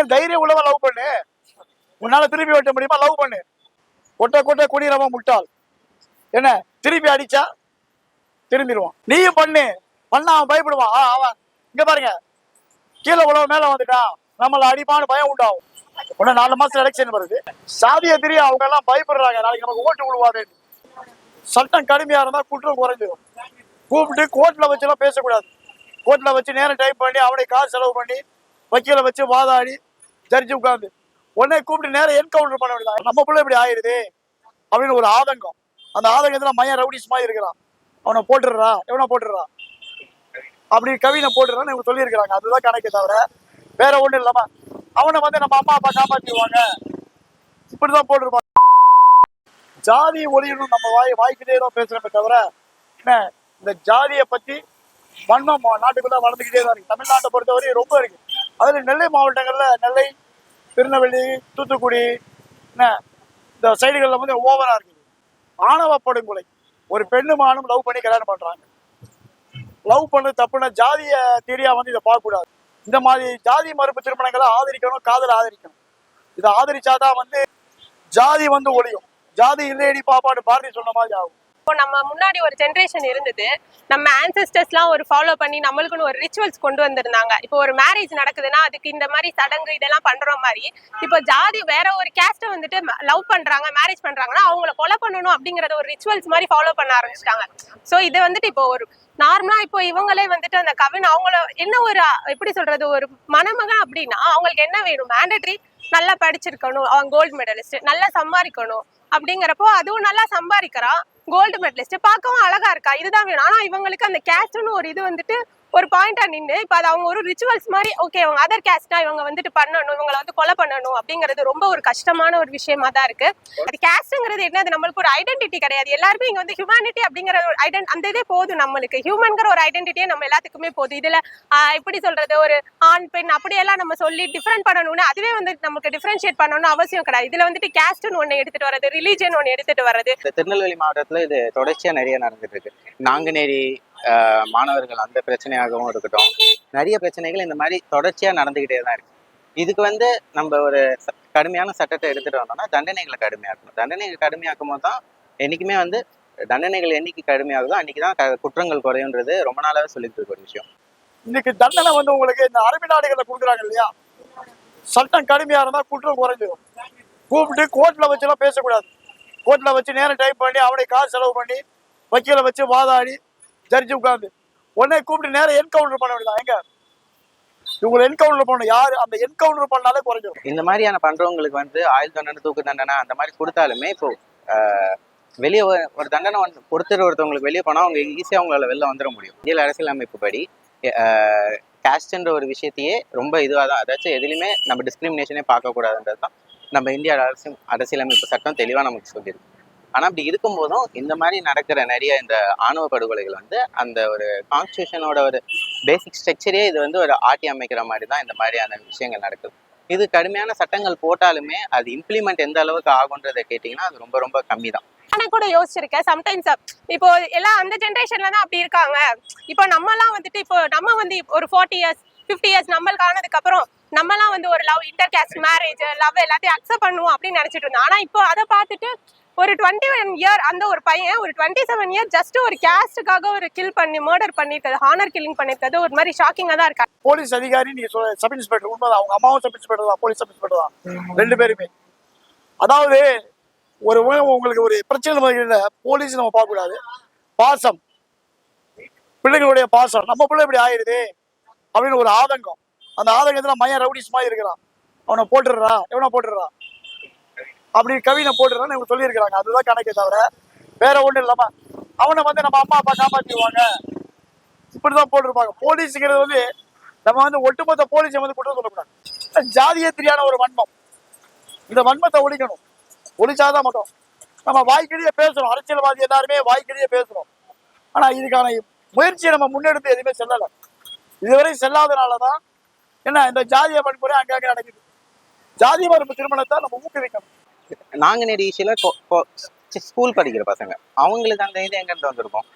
இளைஞர் தைரியம் உள்ளவா லவ் பண்ணு, உன்னால திருப்பி வெட்ட முடியுமா லவ் பண்ணு. கொட்ட கொட்ட குடிரவ முட்டாள், என்ன திருப்பி அடிச்சா திரும்பிடுவான். நீயும் பண்ணு, பண்ணா அவன் பயப்படுவான். அவன் இங்க பாருங்க, கீழே உழவு மேல வந்துட்டான், நம்மள அடிப்பான்னு பயம் உண்டாகும். உடனே 4 மாசம் எலெக்ஷன் வருது, சாதிய தெரியும், அவங்க எல்லாம் பயப்படுறாங்க நாளைக்கு நமக்கு ஓட்டு விழுவாது. சட்டம் கடுமையா இருந்தா குற்றம் குறைஞ்சிடும். கூப்பிட்டு கோர்ட்ல வச்சு எல்லாம் பேசக்கூடாது. கோர்ட்ல வச்சு நேரம் டைப் பண்ணி அவனை காசு செலவு பண்ணி வக்கீல வச்சு வாதாடி ஜட்ஜி உட்கார்ந்து உடனே கூப்பிட்டு நேரம் என்கவுண்டர் பண்ண வேண்டியதான். நம்ம பிள்ளை இப்படி ஆயிடுது அப்படின்னு ஒரு ஆதங்கம். அந்த ஆதங்கத்துல மையம் ரவுடிஸ் மாதிரி இருக்கிறான், அவனை போட்டுடுறா, எவனை போட்டுடுறா, அப்படி கவினை போட்டுடுறான்னு இவங்க சொல்லியிருக்கிறாங்க. அதுதான் கணக்கு தவிர வேற ஒண்ணும் இல்லாம அவனை வந்து நம்ம அம்மா அப்பா காப்பாற்றிடுவாங்க இப்படிதான் போட்டிருப்பாங்க. ஜாதி ஒளியணும் நம்ம வாய்க்கிட்டே தான் பேசுறமே தவிர என்ன இந்த ஜாதியை பத்தி வன்மம் நாட்டுக்குள்ள வளர்ந்துக்கிட்டே தான் இருக்கு. தமிழ்நாட்டை பொறுத்தவரை ரொம்ப இருக்கு. அதுல நெல்லை மாவட்டங்கள்ல, நெல்லை, திருநெல்வேலி, தூத்துக்குடி, என்ன இந்த சைடுகள்ல வந்து ஓவரா இருக்குது. ஆணவ படுகொலை, ஒரு பெண்ணும் ஆணும் லவ் பண்ணி கல்யாணம் பண்றாங்க. லவ் பண்ண தப்புனா ஜாதிய தீரியா வந்து இதை பார்க்க கூடாது. இந்த மாதிரி ஜாதி மறுப்பு திருமணங்களை ஆதரிக்கணும், காதலை ஆதரிக்கணும். இதை ஆதரிச்சாதான் வந்து ஜாதி வந்து ஒழியும். ஜாதி இல்லையடி பாப்பாடு பாரதி சொன்ன மாதிரி ஆகும். இப்போ நம்ம முன்னாடி ஒரு ஜென்ரேஷன் இருந்தது, நம்ம ஆன்செஸ்டர்ஸ்லாம் ஒரு ஃபாலோ பண்ணி நம்மளுக்குன்னு ஒரு ரிச்சுவல்ஸ் கொண்டு வந்திருந்தாங்க. இப்போ ஒரு மேரேஜ் நடக்குதுன்னா அதுக்கு இந்த மாதிரி சடங்கு இதெல்லாம் பண்ற மாதிரி, இப்போ ஜாதி வேற ஒரு கேஸ்ட்டை வந்துட்டு லவ் பண்றாங்க, மேரேஜ் பண்றாங்கன்னா அவங்கள கொலை பண்ணணும் அப்படிங்கறத ஒரு ரிச்சுவல்ஸ் மாதிரி ஃபாலோ பண்ண ஆரம்பிச்சிட்டாங்க. ஸோ இது வந்துட்டு இப்போ ஒரு நார்மலா இப்போ இவங்களே வந்துட்டு அந்த கவின் அவங்கள என்ன ஒரு எப்படி சொல்றது, ஒரு மணமகன் அப்படின்னா அவங்களுக்கு என்ன வேணும், மேண்டட்ரி நல்லா படிச்சிருக்கணும், அவங்க கோல்டு மெடலிஸ்ட், நல்லா சம்பாதிக்கணும் அப்படிங்கிறப்போ அதுவும் நல்லா சம்பாதிக்கிறான், கோல்டு மெடலிஸ்ட், பார்க்கவும் அழகா இருக்கா, இதுதான் வேணும். ஆனா இவங்களுக்கு அந்த கேஸ்ட்னு ஒரு இது வந்துட்டு ஒரு பாயிண்டா நின்று இப்ப அது அவங்க ஒரு ரிச்சுவல்ஸ் மாதிரி, ஓகே அவங்க அதர் கேஸ்ட்னா இவங்க வந்துட்டு பண்ணணும், இவங்களை வந்து கொலை பண்ணணும் அப்படிங்கிறது ரொம்ப ஒரு கஷ்டமான ஒரு விஷயமா தான் இருக்கு. அது கேஸ்ட்ங்கிறது என்னது, நம்மளுக்கு ஒரு ஐடென்டிட்டி கிடையாது. எல்லாருமே இங்க வந்து ஹியூமனிட்டி அப்படிங்கிற ஒரு அந்த இதே போதும், நம்மளுக்கு ஹியூமன்கிற ஒரு ஐடென்டிட்டியே நம்ம எல்லாத்துக்குமே போதும். இதுல எப்படி சொல்றது, ஒரு ஆண் பெண் அப்படியெல்லாம் நம்ம சொல்லி டிஃபரெண்ட் பண்ணணும்னு அதுவே வந்து நமக்கு டிஃபரன்ஷியேட் பண்ணணும்னு அவசியம் கிடையாது. இதுல வந்துட்டு கேஸ்ட்னு ஒண்ணு எடுத்துட்டு வர்றது, ரிலீஜன் ஒண்ணு எடுத்துட்டு வர்றது. திருநெல்வேலி மாவட்டத்துல இது தொடர்ச்சியா நிறைய நடந்துட்டு இருக்கு. நாங்குநேரி மாணவர்கள் அந்த பிரச்சனையாகவும் இருக்கட்டும், நிறைய பிரச்சனைகள் இந்த மாதிரி தொடர்ச்சியா நடந்துகிட்டே தான் இருக்கு. இதுக்கு வந்து நம்ம ஒரு கடுமையான சட்டத்தை எடுத்துட்டு வந்தோம்னா தண்டனைகளை கடுமையாக்கணும். தண்டனைகள் கடுமையாக்கும் போது தான் என்னைக்குமே வந்து தண்டனைகள் என்னைக்கு கடுமையாகுதோ அன்னைக்குதான் குற்றங்கள் குறையுன்றது ரொம்ப நாளாவே சொல்லிட்டு இருக்க ஒரு விஷயம். இன்னைக்கு தண்டனை வந்து உங்களுக்கு இந்த அரபு நாடுகளை கொடுக்குறாங்க இல்லையா, சட்டம் கடுமையா இருந்தா குற்றம் குறைஞ்சிடும். கூப்பிட்டு கோர்ட்ல வச்சு எல்லாம் பேசக்கூடாது. கோர்ட்ல வச்சு நேரம் டைப் பண்ணி அவனை காசு செலவு பண்ணி வக்கீல வச்சு வாதாடி ஜட்ஜி உட்கார்ந்து உடனே கூப்பிட்டு நேரம் என்கவுண்டர் பண்ண வேண்டியதான். எங்க இவங்களை என்கவுண்டர் பண்ணணும், யாரு அந்த என்கவுண்டர் பண்ணாலே குறைஞ்சிடும். இந்த மாதிரியான பண்றவங்களுக்கு வந்து ஆயுள் தண்டனை, தூக்கு தண்டனை அந்த மாதிரி கொடுத்தாலுமே இப்போ வெளியே ஒரு தண்டனை வந்து கொடுத்துட்டு ஒருத்தவங்களுக்கு வெளியே போனால் அவங்க ஈஸியாக அவங்களால வெளில வந்துட முடியும். இந்திய அரசியலமைப்பு படி கேஸ்ட்ன்ற ஒரு விஷயத்தையே ரொம்ப இதுவாக தான், அதாச்சும் எதுலையுமே நம்ம டிஸ்கிரிமினேஷனே பார்க்கக்கூடாதுன்றது தான் நம்ம இந்திய அரசியலமைப்பு சட்டம் தெளிவாக நமக்கு சொல்லியிருக்கு. ஆனால் அப்படி இருக்கும்போதும் இந்த மாதிரி நடக்கிற நிறைய இந்த ஆணவ படுகொலைகள் வந்து அந்த ஒரு கான்ஸ்டியூஷனோட ஒரு பேசிக் ஸ்ட்ரக்சரே இது வந்து ஒரு ஆட்டி அமைக்கிற மாதிரி தான் இந்த மாதிரியான விஷயங்கள் நடக்குது. இது கடுமையான சட்டங்கள் போட்டாலுமே அது இம்ப்ளிமெண்ட் எந்த அளவுக்கு ஆகுன்றதை கேட்டிங்கன்னா அது ரொம்ப ரொம்ப கம்மி தான். நான் கூட யோசிச்சிருக்கேன் சம்டைம்ஸ், இப்போ எல்லாம் அந்த ஜென்ரேஷன்ல தான் அப்படி இருக்காங்க. இப்போ நம்மலாம் வந்துட்டு இப்போ நம்ம வந்து ஒரு 40 years 50 years நம்மளுக்கு ஆனதுக்கு அப்புறம் நம்மலாம் வந்து ஒரு love, inter caste marriage, love எல்லாத்தையும் அக்செப்ட் பண்ணுவோம் அப்படின்னு நினைச்சிட்டு இருந்தோம். ஆனா இப்போ அதை பார்த்துட்டு ஒரு 21 year அந்த ஒரு பையன் ஒரு 27 year ஜஸ்ட் ஒரு கேஸ்டுக்காக ஒரு கில் பண்ணி மர்டர் பண்ணிருக்கிறது, ஹானர் கில்லிங் பண்ணிருக்கிறது ஒரு மாதிரி ஷாக்கிங்கா தான் இருக்கா. போலீஸ் அதிகாரி நீங்க சொல்ல சப் இன்ஸ்பெக்டர் உண்மைதான், அவங்க அம்மாவும் சப் இன்ஸ்பெக்டர் தான், போலீஸ் சப் இன்ஸ்பெக்டர் தான், 2 பேருமே. அதாவது ஒரு உங்களுக்கு ஒரு பிரச்சனை போலீஸ் நம்ம பார்க்க கூடாது, பாசம், பிள்ளைகளுடைய பாசம், நம்ம பிள்ளை இப்படி ஆயிடுது அப்படின்னு ஒரு ஆதங்கம். அந்த ஆதங்கத்துல மையம் ரவுடிஸ் மாதிரி இருக்கிறான், அவனை போட்டுடுறா, எவனை போட்டுடுறா, அப்படி கவினை போட்டுறான்னு இவங்க சொல்லியிருக்கிறாங்க. அதுதான் கணக்கு தவிர வேற ஒண்ணும் இல்லாம அவனை வந்து நம்ம அம்மா அப்பா காப்பாற்றிடுவாங்க இப்படிதான் போட்டிருப்பாங்க. போலீஸுங்கிறது வந்து நம்ம வந்து ஒட்டுமொத்த போலீஸை வந்து குற்றம் சொல்லக்கூடாது. ஜாதியத்திரியான ஒரு வன்மம், இந்த வன்மத்தை ஒழிக்கணும். ஒழிச்சாதான் மட்டும் நம்ம வாய்க்கிலேயே பேசுறோம், அரசியல்வாதி எல்லாருமே வாய்க்கிலேயே பேசுறோம். ஆனா இதுக்கான முயற்சியை நம்ம முன்னெடுத்து எதுவுமே செல்லலை. இதுவரை செல்லாதனாலதான் என்ன இந்த ஜாதிய வன்முறை அங்கங்க நடக்குது. ஜாதி மறுப்பு திருமணத்தை நம்ம ஊக்குவிக்கணும். நாங்குநேரி இஷ்யூல ஸ்கூல் படிக்கிற பசங்க அவங்களுக்கு அந்த இது எங்கிருந்து வந்திருக்கும்.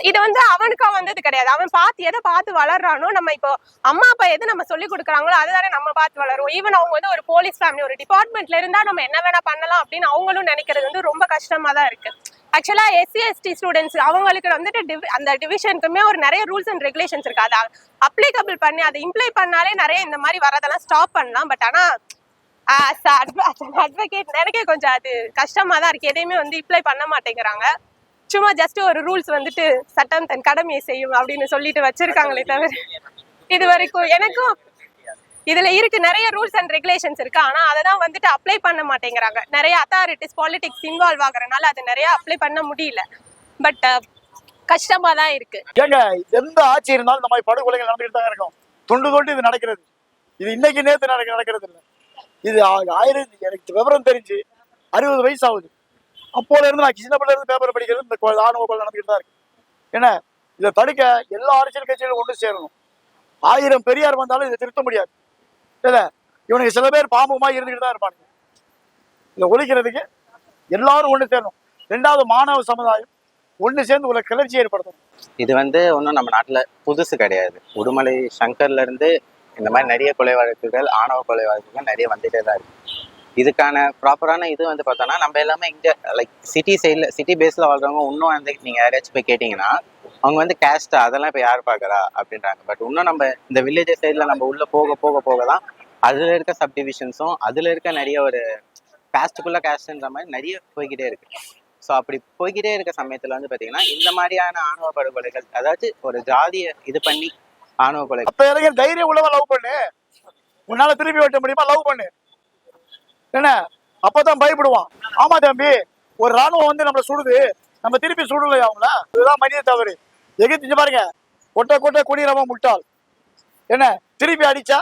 இது வந்து அவனுக்கா வந்தது கிடையாது. அவன் எதை பார்த்து வளர்றானோ, நம்ம இப்போ அம்மா அப்பா எது நம்ம சொல்லி கொடுக்குறாங்களோ அதுதானே நம்ம பார்த்து வளரும். ஈவன் அவங்க வந்து ஒரு போலீஸ் ஃபேமிலி, ஒரு டிபார்ட்மெண்ட்ல இருந்தா நம்ம என்ன வேணா பண்ணலாம் அப்படின்னு அவங்களும் நினைக்கிறது வந்து ரொம்ப கஷ்டமா தான் இருக்கு. ஆக்சுவலா SC ST ஸ்டூடெண்ட்ஸ் அவங்களுக்கு வந்துட்டு அந்த டிவிஷனுக்குமே ஒரு நிறைய ரூல்ஸ் அண்ட் ரெகுலேஷன்ஸ் இருக்கு. அதை அப்ளிகபிள் பண்ணி அதை இம்ப்ளை பண்ணாலே நிறைய இந்த மாதிரி வரதெல்லாம் ஸ்டாப் பண்ணலாம். பட் ஆனா அட்வொகேட் எனக்கே கொஞ்சம் அது கஷ்டமா தான் இருக்கு. எதையுமே வந்து இம்ப்ளை பண்ண மாட்டேங்கிறாங்க. சும்மா ஜஸ்ட் ஒரு ரூல்ஸ் வந்துட்டு சட்டம் தன் கடமையை செய்யும் அப்படின்னு சொல்லிட்டு வச்சிருக்காங்களே தவிர இது வரைக்கும் எனக்கும் இதுல இருக்கு நிறைய ரூல்ஸ் அண்ட் ரெகுலேஷன்ஸ் இருக்கு. ஆனா அததான் வந்துட்டு அப்ளை பண்ண மாட்டேங்கிறாங்க. நிறைய அத்தாரிட்டிஸ் பாலிடிக்ஸ் இன்வால்வ் ஆகுறதுனால அது நிறைய அப்ளை பண்ண முடியல. பட் கஷ்டமா தான் இருக்கு. ஏங்க எந்த ஆட்சி இருந்தாலும் இந்த மாதிரி படுகொலைகள் நடந்துகிட்டு தான் இருக்கும். தொண்டு இது நடக்கிறது. இது இன்னைக்கு நேற்று நடக்கிறது இல்லை. இது எனக்கு விவரம் தெரிஞ்சு 60 வயசு ஆகுது. அப்போல இருந்து நான் சின்ன பிள்ளை இருந்து பேப்பர் படிக்கிறது இந்த ஆணவ கொலை நடந்துகிட்டு தான் இருக்கு. ஏன்னா இதை தடுக்க எல்லா அரசியல் கட்சிகளும் ஒன்று சேரணும். 1000 பெரியார் வந்தாலும் இதை திருத்த முடியாது. இல்லை இவனுக்கு சில பேர் பாம்புமா இருந்துகிட்டு தான் இருப்பாங்க. இதை ஒழிக்கிறதுக்கு எல்லாரும் ஒன்று சேரணும். 2வது மாணவ சமுதாயம் ஒன்று சேர்ந்து உள்ள கிளர்ச்சி ஏற்படுத்தணும். இது வந்து ஒன்றும் நம்ம நாட்டில் புதுசு கிடையாது. உடுமலை சங்கர்ல இருந்து இந்த மாதிரி நிறைய கொலை வழக்குகள், ஆணவ கொலை வழக்குகள் நிறைய வந்துட்டே தான் இருக்கு. இதுக்கான ப்ராப்பரான இது வந்து பார்த்தோன்னா நம்ம எல்லாமே இங்கே லைக் சிட்டி பேஸில் வாழ்றவங்க இன்னும் வந்து நீங்கள் யாராச்சும் போய் கேட்டிங்கன்னா அவங்க வந்து கேஸ்டா அதெல்லாம் இப்போ யார் பார்க்குறா அப்படின்றாங்க. பட் இன்னும் நம்ம இந்த வில்லேஜஸ் சைடில் நம்ம உள்ளே போக போக போக தான் அதில் இருக்க சப்டிவிஷன்ஸும் அதில் இருக்க நிறைய ஒரு கேஸ்ட்ன்ற மாதிரி நிறைய போய்கிட்டே இருக்கு. ஸோ அப்படி போய்கிட்டே இருக்க சமயத்தில் வந்து பார்த்தீங்கன்னா இந்த மாதிரியான ஆணவ படுகொலைகள், அதாவது ஒரு ஜாதியை இது பண்ணி ஆணவ கொலை. அப்ப இளைஞர் தைரியம் உள்ளவன் லவ் பண்ணு, உன்னால திருப்பி வெட்ட முடியுமா லவ் பண்ணு. என்ன அப்பதான் பயப்படுவான். ஆமா தம்பி, ஒரு ராணுவம் வந்து நம்மள சுடுது, நம்ம திருப்பி சுடலையா அவங்கள? இதுதான் மனித தவறு. எகிச்சு பாருங்க, கொட்ட குடிரவன் முட்டாள். என்ன திருப்பி அடிச்சா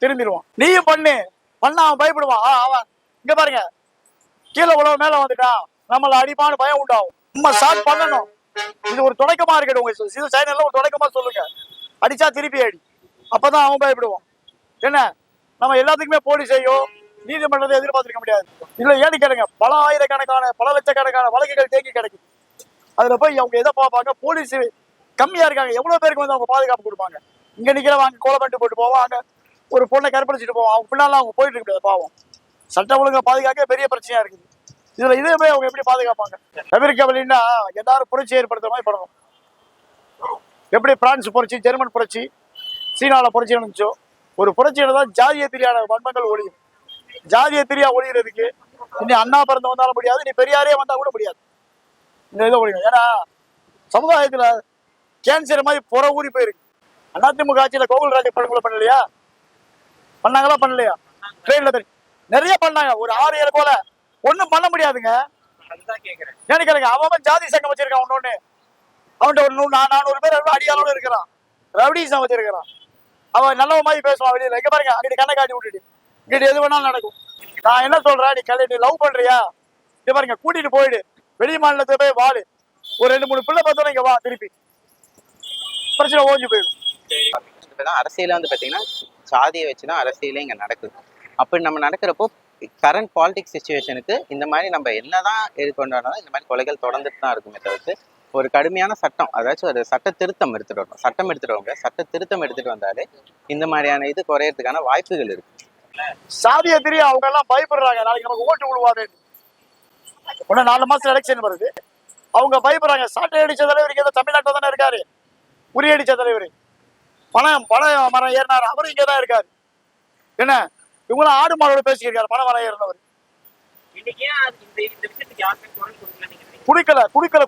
திரும்பிடுவான். நீயும் பண்ண அவன் பயப்படுவான். அவன் இங்க பாருங்க, கீழே உழவு மேல வந்துட்டான், நம்மள அடிப்பான்னு பயம் உண்டாகும். நம்ம ஸ்டார்ட் பண்ணணும். இது ஒரு தொடக்கமா இருக்கட்டும். உங்க சைனல்ல ஒரு தொடக்கமா சொல்லுங்க. அடிச்சா திருப்பி அடி, அப்பதான் அவன் பயப்படுவான். என்ன நம்ம எல்லாத்துக்குமே போலீஸையோ நீதிமன்றத்தை எதிர்பார்த்திருக்க முடியாது. இல்ல ஏன்னு கேளுங்க, பல ஆயிரக்கணக்கான பல லட்சக்கணக்கான வழக்குகள் தேங்கி கிடைக்குது. அதுல போய் அவங்க எதை பார்ப்பாங்க? போலீஸ் கம்மியா இருக்காங்க. எவ்வளவு பேருக்கு வந்து அவங்க பாதுகாப்பு கொடுப்பாங்க? இங்க நிக்கிறவங்க கோலை பண்ணிட்டு போட்டு போவாங்க, ஒரு பொண்ணை கற்பழிச்சிட்டு போவான். அவங்க பின்னால அவங்க போயிட்டு இருக்க முடியாது. பாவம், சட்டம் ஒழுங்கை பாதுகாக்க பெரிய பிரச்சனையா இருக்குது. இதுல இதே போய் அவங்க எப்படி பாதுகாப்பாங்க? தவிர்க்க வழின்னா எல்லாரும் புரட்சி ஏற்படுத்துற மாதிரி பண்ணணும். எப்படி பிரான்ஸ் புரட்சி, ஜெர்மன் புரட்சி, சீனால புரட்சி நடந்துச்சோ, ஒரு புரட்சியில தான் ஜாதிய தெரியாத வன்மங்கள் ஒழியும். ஜாதிய தெரியா ஒழிகிறதுக்கு இனி அண்ணா பிறந்து வந்தாலும் முடியாது, நீ பெரியாரே வந்தா கூட முடியாது. இந்த இதை ஒழிக்கும். ஏன்னா சமுதாயத்துல கேன்சர் மாதிரி புற ஊறி போயிருக்கு. அதிமுக ஆட்சியில கோகுல்ராஜ் படுகொலை பண்ணலையா? பண்ணலையா? ட்ரெயின்ல நிறைய பண்ணாங்க. ஒரு 6-7 கொலை. ஒண்ணும் பண்ண முடியாதுங்க. ஏன்னு கேளுங்க, அவன் ஜாதி சங்கம் வச்சிருக்கான். ஒன்னொன்னு அவன்கிட்ட ஒரு 400 பேர் அடியாளோட இருக்கிறான். ரவுடிசம் வச்சிருக்கிறான். அவன் நல்ல மாதிரி பேசுவான் வெளியில. இங்க பாருங்க, அங்கிட்டு கண்ணை காட்டி விட்டுட்டு இங்கிட்டு எது வேணாலும் நடக்கும். நான் என்ன சொல்றேன், நீ லவ் பண்றியா? இங்க பாருங்க, கூட்டிட்டு போயிடு, வெளி மாநிலத்தை போய் வாழு. ஒரு 2-3 பிள்ளை பார்த்தோன்னா இங்க வா, திருப்பி பிரச்சனை ஓஞ்சி போயிடும். அரசியல வந்து பாத்தீங்கன்னா சாதியை வச்சுதான் அரசியலே இங்க நடக்குது. அப்படி நம்ம நடக்கிறப்போ கரண்ட் பாலிடிக்ஸ் சிச்சுவேஷனுக்கு இந்த மாதிரி நம்ம என்னதான் கொண்டாடினாலும் இந்த மாதிரி கொலைகள் தொடர்ந்துட்டு தான் இருக்குமே தவிர்த்து ஒரு கடுமையான சட்டம், அதாச்சும் ஒரு சட்ட திருத்தம் எடுத்துட்டு வரணும். சட்ட திருத்தம் எடுத்துட்டு வந்தாலே இந்த மாதிரியான இது குறையறதுக்கான வாய்ப்புகள் இருக்கு. சாதியை தெரியும் அவங்க எல்லாம் பயப்படுறாங்க, நாளைக்கு நமக்கு ஓட்டு விழுவாது. உடனே 4 மாசத்துல எலெக்ஷன் வருது, அவங்க பயப்படுறாங்க. சாட்டை அடிச்ச தலைவர் இங்க தமிழ்நாட்டில் தானே இருக்காரு. உரியடிச்ச தலைவர் பனை மரம் ஏறினார், அவரும் இங்கதான் இருக்காரு. என்ன இவங்களும் ஆடு மாடோட பேசியிருக்காரு. பனை மரம் ஏறினவர்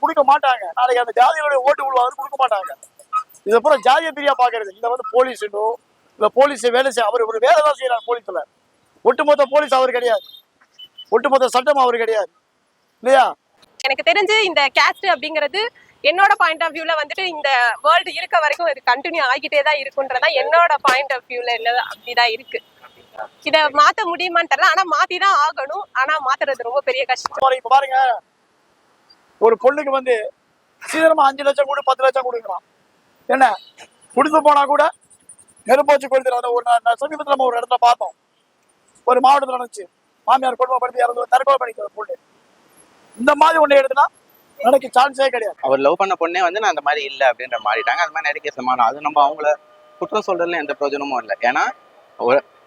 குடிக்க மாட்டாங்க. நாளைக்கு அந்த ஜாதியோட ஓட்டு விழுவாரு, கொடுக்க மாட்டாங்க. இதை பூரா ஜாதியை தெரியா பாக்குறது. இந்த வந்து போலீஸோ இல்ல போலீஸ் வேலை செய்ய, அவர் ஒரு வேலை தான் செய்யறாரு போலீஸ்ல. ஒட்டுமொத்த போலீஸ் அவர் கிடையாது, ஒட்டுமொத்த சட்டம் அவர் கிடையாது, இல்லையா? எனக்கு தெரிஞ்சு இந்த கேஸ்ட் அப்படிங்கிறது என்னோட பாயிண்ட் ஆஃப் வியூல வந்துட்டு இந்த வேர்ல்டு இருக்க வரைக்கும் இது கண்டினியூ ஆகிட்டே தான் இருக்குன்றதா என்னோட பாயிண்ட் ஆஃப் வியூல என்ன அப்படிதான் இருக்கு. இத மாத்த முடியுமான்னு தெரியல, ஆனா மாத்திதான் ஆகணும். ஆனா மாத்துறது ரொம்ப பெரிய கஷ்டம். இப்ப பாருங்க, ஒரு பொண்ணுக்கு வந்து சீக்கிரமா 5 லட்சம் கூட 10 லட்சம் கொடுக்குறான். என்ன குடுத்து போனா கூட நெருப்போச்சு கொடுத்துரு. ஒரு சமீபத்தில் நம்ம ஒரு இடத்துல பார்த்தோம், ஒரு மாவட்டத்தில் நினைச்சு மாமியார் கொடுமைப்படுத்தி இறந்து தற்கொலை பண்ணிக்கிற பொண்ணு. இந்த மாதிரி ஒண்ணு எடுத்துனா நடக்க சான்ஸே கிடையாது. அவர் லவ் பண்ண பொண்ணே வந்து நான் அந்த மாதிரி இல்லை அப்படின்ற மாறிட்டாங்க. அது மாதிரி நிறைய கேஸ் மாறும். அது நம்ம அவங்கள குற்றம் சொல்றதுல எந்த பிரயோஜனமும் இல்லை. ஏன்னா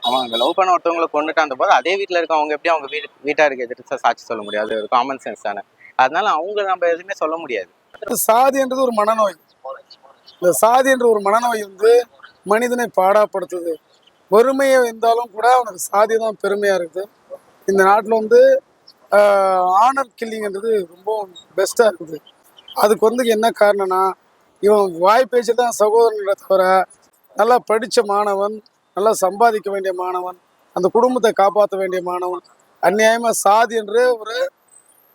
அவங்க லவ் பண்ண ஒருத்தவங்களை கொண்டுட்டாந்த போது அதே வீட்டில் இருக்கவங்க எப்படி அவங்க வீட்டாருக்கு எதிர்த்து சாட்சி சொல்ல முடியாது? ஒரு காமன் சென்ஸ் தானே. அதனால அவங்க நம்ம எதுவுமே சொல்ல முடியாது. சாதின்றது ஒரு மனநோய். இந்த சாதி என்ற ஒரு மனநோய் வந்து மனிதனை பாடாப்படுத்துது. வறுமையை இருந்தாலும் கூட அவனுக்கு சாதி தான் பெருமையா இருக்குது. இந்த நாட்டில் வந்து ஆனர் கில்லிங்ன்றது ரொம்ப பெஸ்டா இருக்குது. அதுக்கு வந்து என்ன காரணம்னா, இவன் வாய் பேச்சு தான் சகோதரனை தவிர நல்லா படித்த மாணவன், நல்லா சம்பாதிக்க வேண்டிய மாணவன், அந்த குடும்பத்தை காப்பாற்ற வேண்டிய மாணவன், அநியாயமா சாதி என்று ஒரு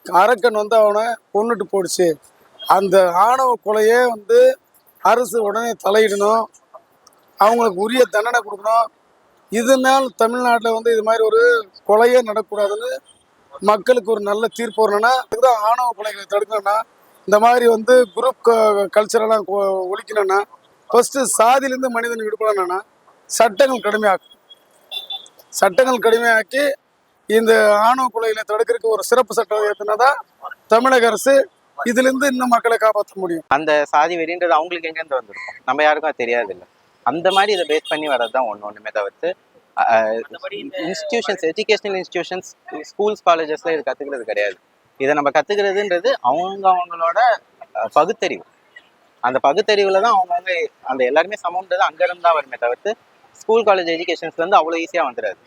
அரக்கன் வந்து அவனை கொன்னுட்டு போடுச்சு. அந்த ஆணவ கொலையே வந்து அரசு உடனே தலையிடணும், அவங்களுக்கு உரிய தண்டனை கொடுக்கணும். இதனால் தமிழ்நாட்டில் வந்து இது மாதிரி ஒரு கொலையே நடக்கக்கூடாதுன்னு மக்களுக்கு ஒரு நல்ல தீர்ப்பு வரணும்னா, இதுதான் ஆணவ கொலைகளை தடுக்கணும்னா, இந்த மாதிரி வந்து குரூப் கல்ச்சரெல்லாம் ஒழிக்கணும்னா, ஃபர்ஸ்ட் சாதியிலேருந்து மனிதன் விடுபடணும்னா சட்டங்கள் கடுமையாக்கும். சட்டங்கள் கடுமையாக்கி இந்த ஆணவ கொலைகளை தடுக்கிறதுக்கு ஒரு சிறப்பு சட்டம் ஏற்றினாதான் தமிழக அரசு இதுலேருந்து இன்னும் மக்களை காப்பாற்ற முடியும். அந்த சாதி வெறின்றது அவங்களுக்கு எங்கேருந்து வந்துருக்கும்? நம்ம யாருக்கும் அது தெரியாது இல்லை. அந்த மாதிரி இதை பேஸ் பண்ணி வர்றது தான் ஒன்றுமே தவிர்த்து இன்ஸ்டிடியூஷன்ஸ், எஜுகேஷனல் இன்ஸ்டிடியூஷன்ஸ், ஸ்கூல்ஸ், காலேஜஸ்ல இது கற்றுக்கிறது கிடையாது. இதை நம்ம கற்றுக்கிறதுன்றது அவங்களோட பகுத்தறிவு. அந்த பகுத்தறிவில் தான் அவங்கவுங்க அந்த எல்லாருமே சமம்ன்றது அங்கேருந்து தான் வருமே தவிர்த்து ஸ்கூல் காலேஜ் எஜுகேஷன்ஸ்லேருந்து அவ்வளோ ஈஸியாக வந்துடாது.